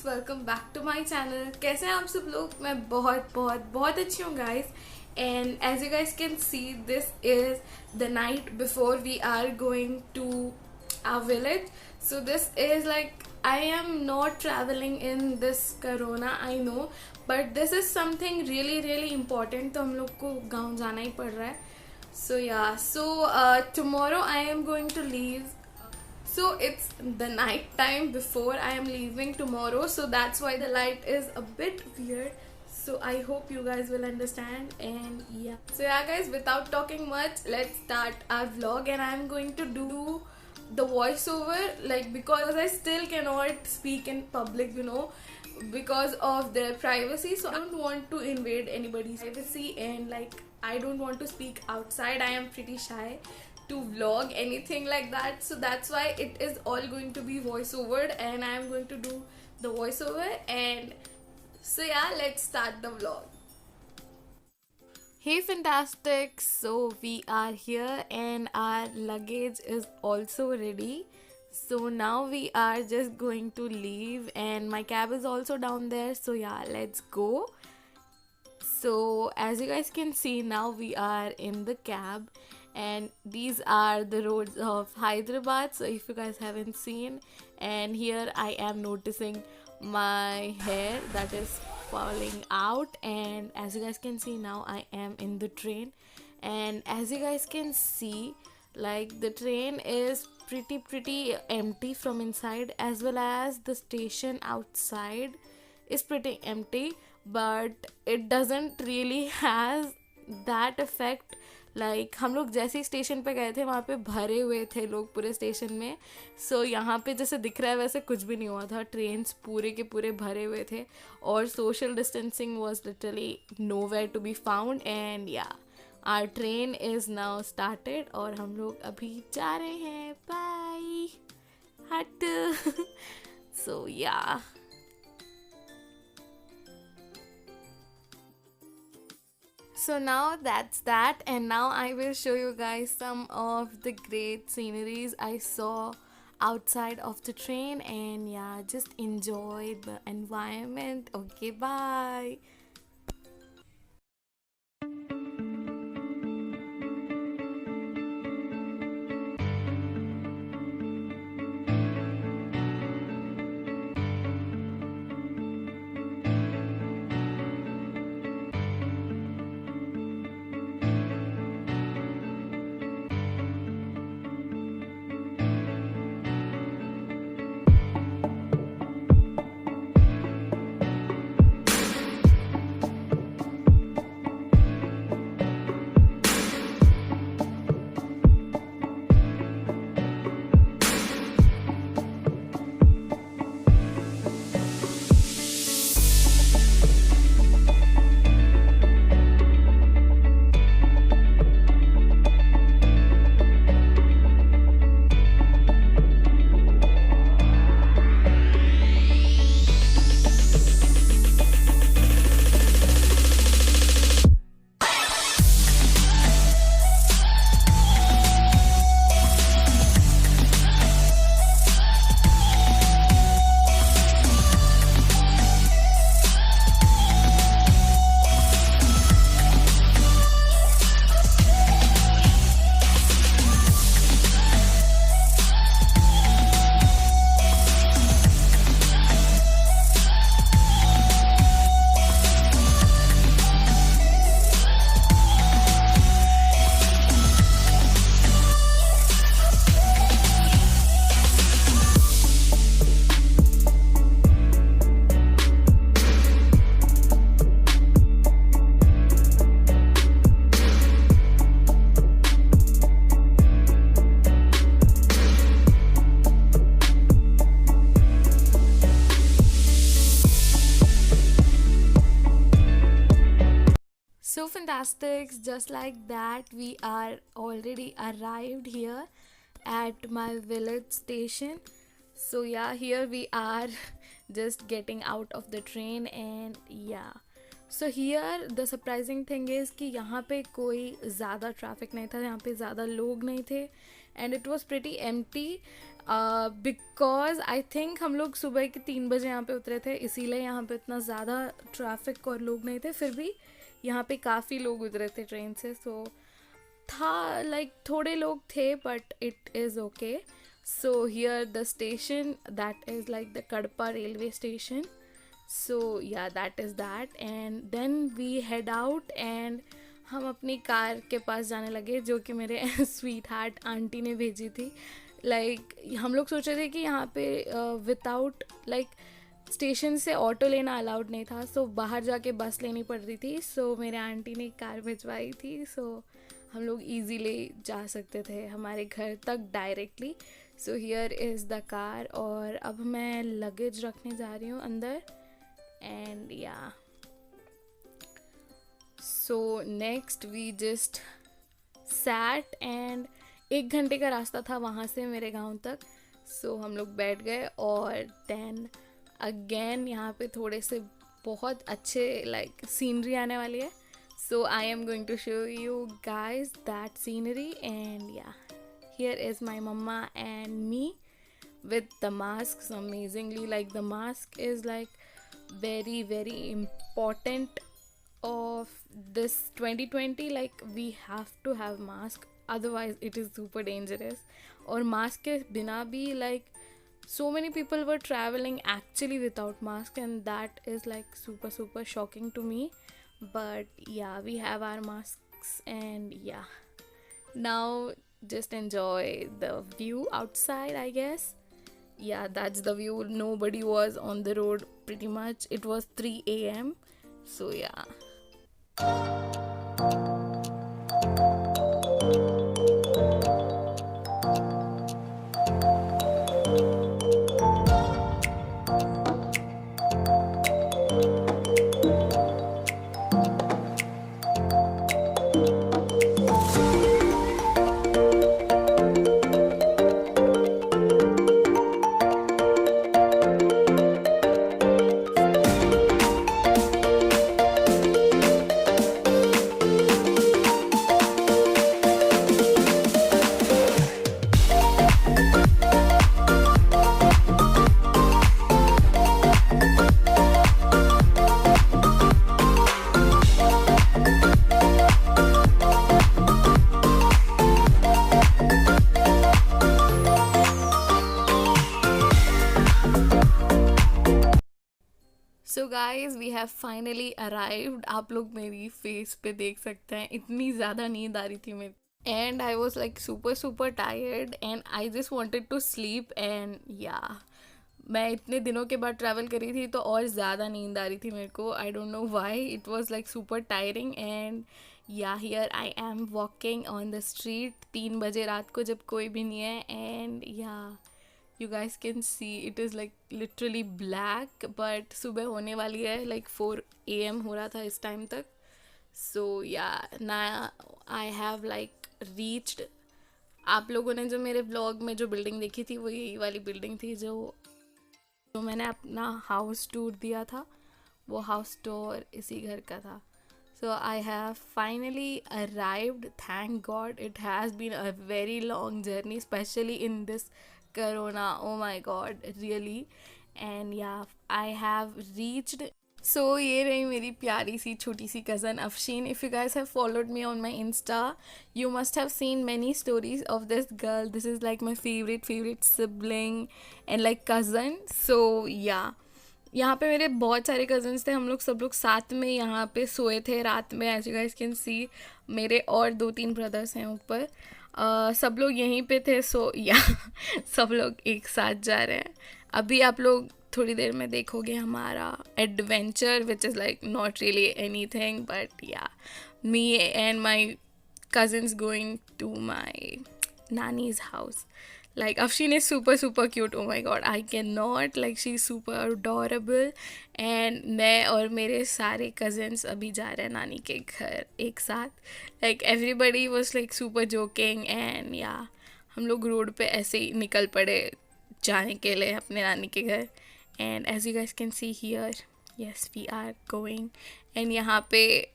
Welcome back to my channel. कैसे हैं आप सब लोग? मैं बहुत बहुत बहुत अच्छी हूँ guys. And as you guys can see, this is the night before we are going to our village. So this is like, I am not traveling in this corona, I know, but this is something really really important. तो हम लोग को गाँव जाना ही पड़ रहा है. So yeah, so tomorrow I am going to leave. So it's the night time before I am leaving tomorrow, so that's why the light is a bit weird. So I hope you guys will understand. And yeah, so yeah guys, without talking much, let's start our vlog. And I'm going to do the voiceover, like, because I still cannot speak in public, because of their privacy. So I don't want to invade anybody's privacy, and like, I don't want to speak outside. I am pretty shy to vlog anything like that, so that's why it is all going to be voiceover, and I am going to do the voiceover. And so yeah, let's start the vlog. Hey fantastic, so we are here and our luggage is also ready. So now we are just going to leave, and my cab is also down there. So yeah, let's go. So as you guys can see, now we are in the cab, and these are the roads of Hyderabad. So if you guys haven't seen, and here I am noticing my hair that is falling out. And as you guys can see, now I am in the train, and as you guys can see, like, the train is pretty empty from inside, as well as the station outside is pretty empty, but it doesn't really has that effect. Like, हम लोग जैसे ही station पे गए थे, वहाँ पे भरे हुए थे लोग पूरे स्टेशन में. सो यहाँ पे जैसे दिख रहा है वैसे कुछ भी नहीं हुआ था. ट्रेन्स पूरे के पूरे भरे हुए थे, और social distancing was literally nowhere to be found. And yeah, our train is now started, और हम लोग अभी जा रहे हैं. बाय हट. सो या, so now that's that, and now I will show you guys some of the great sceneries I saw outside of the train. And yeah, just enjoy the environment. Okay, bye. So fantastic, just like that, we are already arrived here at my village station. So yeah, here we are just getting out of the train. And yeah, so here the surprising thing is कि यहाँ पे कोई ज़्यादा traffic नहीं था, यहाँ पे ज़्यादा लोग नहीं थे and it was pretty empty because I think हम लोग सुबह के 3 बजे यहाँ पे उतरे थे, इसीलिए यहाँ पे इतना ज़्यादा ट्रैफिक और लोग नहीं थे. फिर भी यहाँ पे काफ़ी लोग उतरे थे ट्रेन से, सो था लाइक थोड़े लोग थे but it is okay. So here the station that is like the Kadapa railway station. So yeah, that is that. And then we head out and हम अपनी कार के पास जाने लगे, जो कि मेरे स्वीट हार्ट आंटी ने भेजी थी. हम लोग सोचे थे कि यहाँ पे विदाउट स्टेशन से ऑटो लेना अलाउड नहीं था, सो बाहर जाके बस लेनी पड़ रही थी. सो मेरे आंटी ने कार भिजवाई थी, सो हम लोग ईजीली जा सकते थे हमारे घर तक directly. So here is the car और अब मैं लगेज रखने जा रही हूँ अंदर. And yeah, so next we just sat and 1 घंटे का रास्ता था वहाँ से मेरे गांव तक. so हम लोग बैठ गए और then again यहाँ पे थोड़े से बहुत अच्छे सीनरी आने वाली है. so I am going to show you guys that scenery. And yeah, here is my mama and me with the masks amazingly. The mask is very very important of this 2020. We have to have mask, otherwise it is super dangerous. और mask के बिना भी so many people were traveling actually without mask, and that is super shocking to me. But yeah, we have our masks and yeah, now just enjoy the view outside, I guess. Yeah, that's the view. Nobody was on the road pretty much. It was 3 a.m. So yeah. So guys we have finally arrived. आप लोग मेरी face पे देख सकते हैं, इतनी ज़्यादा नींद आ रही थी मेरी. And I was super tired and I just wanted to sleep. And yeah मैं इतने दिनों के बाद ट्रैवल करी थी तो और ज़्यादा नींद आ रही थी मेरे को. I don't know why, it was super tiring. And yeah here I am walking on the street 3 बजे रात को, जब कोई भी नहीं है. एंड या you guys can see it is literally black, but सुबह होने वाली है, 4 a.m. हो रहा था इस टाइम तक. so yeah, now I have reached. आप लोगों ने जो मेरे ब्लॉग में जो बिल्डिंग देखी थी वो यही वाली बिल्डिंग थी जो मैंने अपना हाउस टूर दिया था. वो हाउस टूर इसी घर का था. so I have finally arrived. thank God, it has been a very long journey, especially in this corona. oh my god, really. and yeah, I have reached. so ये रही मेरी प्यारी सी छोटी सी cousin Afshin. if you guys have followed me on my Insta, you must have seen many stories of this girl. this is my favorite sibling and cousin. so yeah, यहाँ पे मेरे बहुत सारे कज़न्स थे. हम लोग सब लोग साथ में यहाँ पे सोए थे रात में. As you guys can see, मेरे और 2-3 ब्रदर्स हैं ऊपर. सब लोग यहीं पे थे. सो या सब लोग एक साथ जा रहे हैं. अभी आप लोग थोड़ी देर में देखोगे हमारा adventure, which is not really anything, but yeah me and my cousins going to my nanny's house. Afshin is super cute. oh my god, I cannot. she's super adorable. and मैं और मेरे सारे cousins अभी जा रहे हैं नानी के घर एक साथ. everybody was super joking. and yeah, हम लोग रोड पे ऐसे ही निकल पड़े जाने के लिए अपने नानी के घर. and as you guys can see here, yes, we are going. And यहाँ पे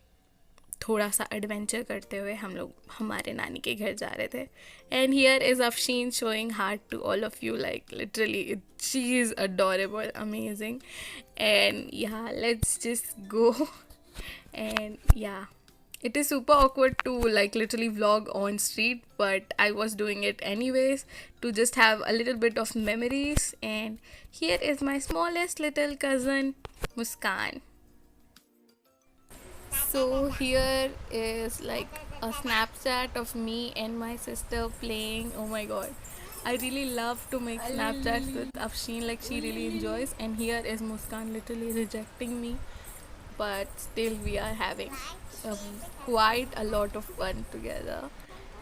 थोड़ा सा एडवेंचर करते हुए हम लोग हमारे नानी के घर जा रहे थे. And here is Afsheen showing heart to all of you, like literally she is adorable, amazing. And yeah let's just go. And yeah it is super awkward to like literally vlog on street, but I was doing it anyways to just have a little bit of memories. And here is my smallest little cousin Muskan. So here is like a Snapchat of me and my sister playing. Oh my god, I really love to make Snapchats with Afshin, like she really enjoys. And here is Muskan literally rejecting me, but still we are having quite a lot of fun together.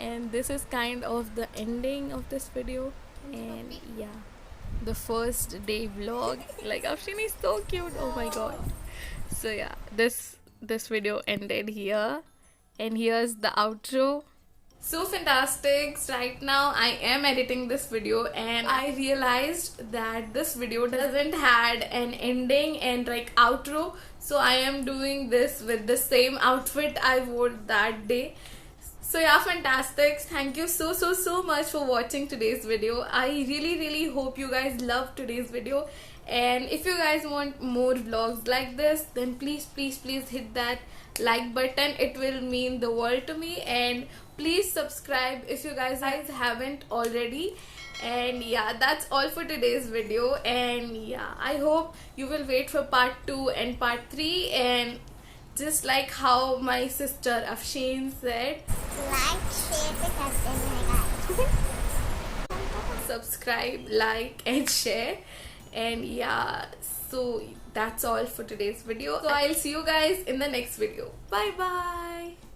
And this is kind of the ending of this video. And yeah, the first day vlog, like Afshin is so cute, oh my god. So yeah, this video ended here, and here's the outro. So fantastic. Right now I am editing this video, and I realized that this video doesn't had an ending and like outro, so I am doing this with the same outfit I wore that day. So yeah, fantastic. Thank you so much for watching today's video. I really hope you guys love today's video. And if you guys want more vlogs like this, then please hit that like button. It will mean the world to me. And please subscribe if you guys haven't already. And yeah, that's all for today's video. And yeah, I hope you will wait for part 2 and part 3. And just like how my sister Afshin said, like, share, because then subscribe, like and share. And yeah, so that's all for today's video. So I'll see you guys in the next video. Bye bye.